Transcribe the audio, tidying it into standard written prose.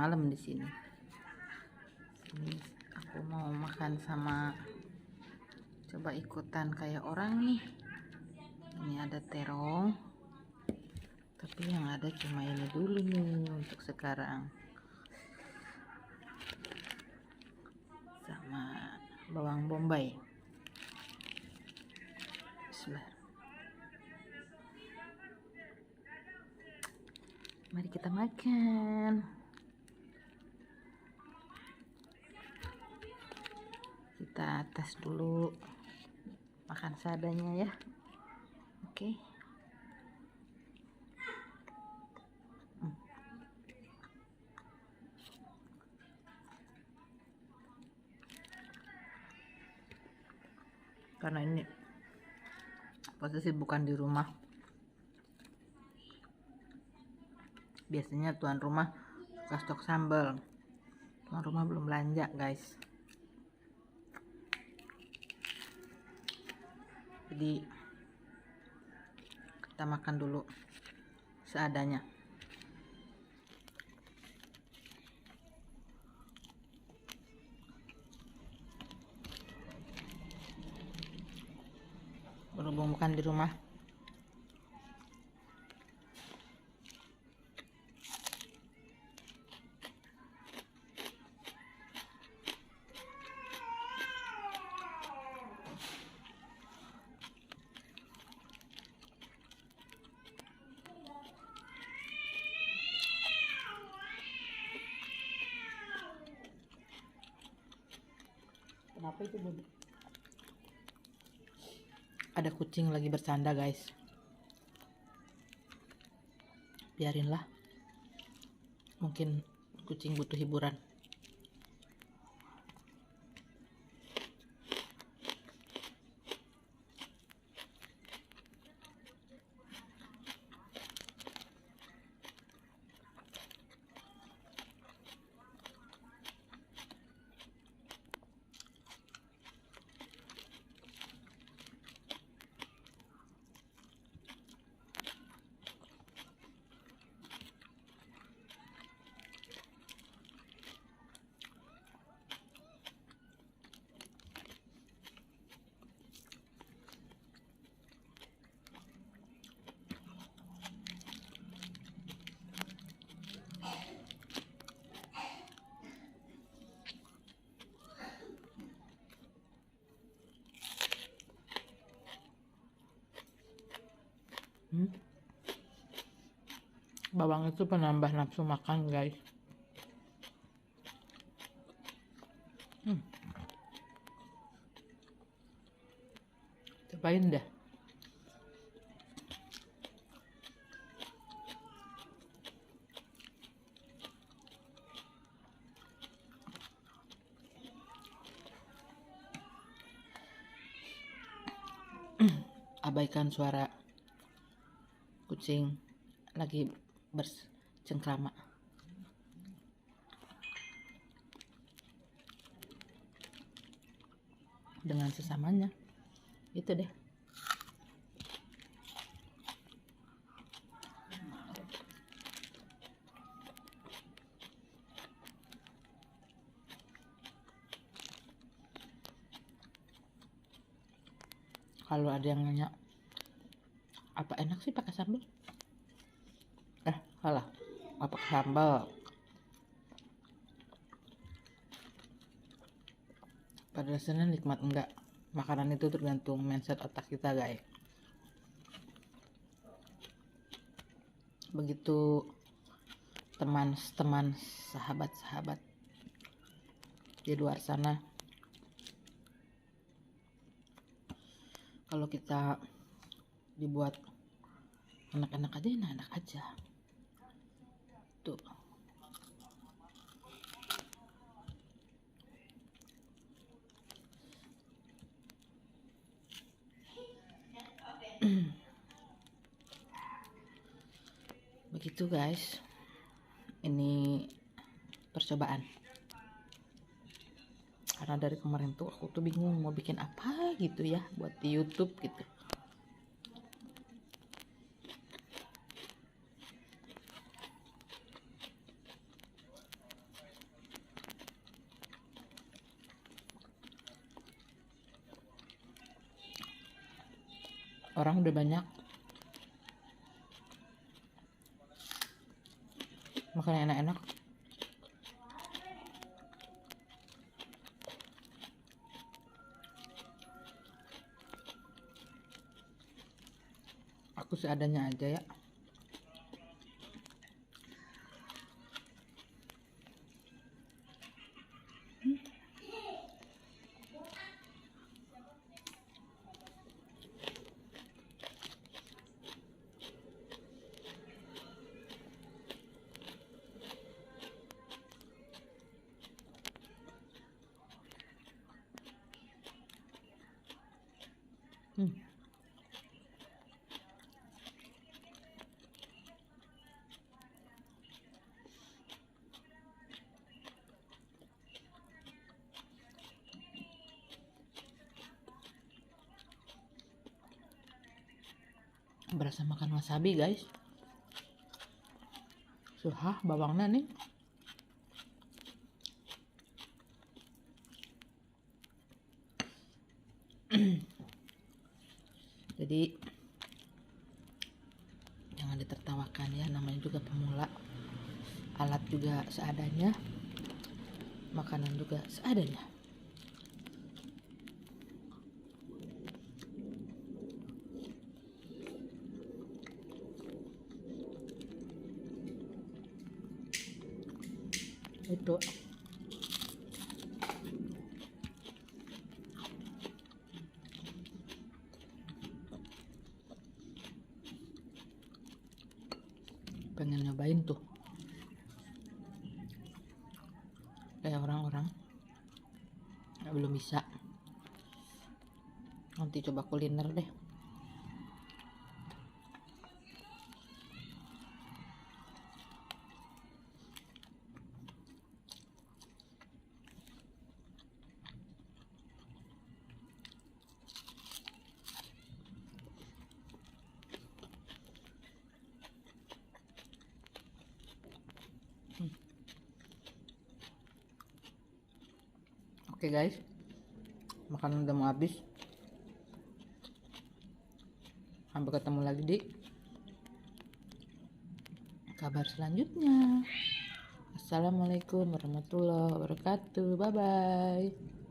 malam di sini. Ini aku mau makan sama, coba ikutan kayak orang nih. Ini ada terong, tapi yang ada cuma ini dulu nih untuk sekarang, sama bawang bombay. Bismillah. Mari kita makan. Kita tes dulu, makan seadanya ya. Oke. Karena ini posisi bukan di rumah, biasanya tuan rumah suka stok sambal. Tuan rumah belum belanja guys, jadi kita makan dulu seadanya. Berhubung bukan di rumah, kenapa itu Budi? Ada kucing lagi bercanda guys, biarinlah, mungkin kucing butuh hiburan. Bawang itu penambah nafsu makan guys. Cobain deh. Abaikan suara kucing lagi bercengkrama. Dengan sesamanya. Itu deh. Kalau ada yang nanya, apa enak sih pakai sambal? Salah. Apa sambal? Pada dasarnya nikmat enggak. Makanan itu tergantung mindset otak kita guys. Begitu teman-teman, sahabat-sahabat di luar sana, kalau kita dibuat enak-enak aja, enak-enak aja tuh. Begitu guys, ini percobaan, karena dari kemarin tuh aku tuh bingung mau bikin apa gitu ya buat di YouTube gitu. Orang udah banyak makan yang enak-enak. Aku seadanya aja ya. Berasa makan wasabi guys. Suhah bawangnya nih. Jadi jangan ditertawakan ya, namanya juga pemula. Alat juga seadanya, makanan juga seadanya. Itu pengen nyobain tuh kayak orang-orang belum bisa. Nanti coba kuliner deh. Oke guys, makanan udah mau habis. Sampai ketemu lagi di kabar selanjutnya. Assalamualaikum warahmatullahi wabarakatuh. Bye bye.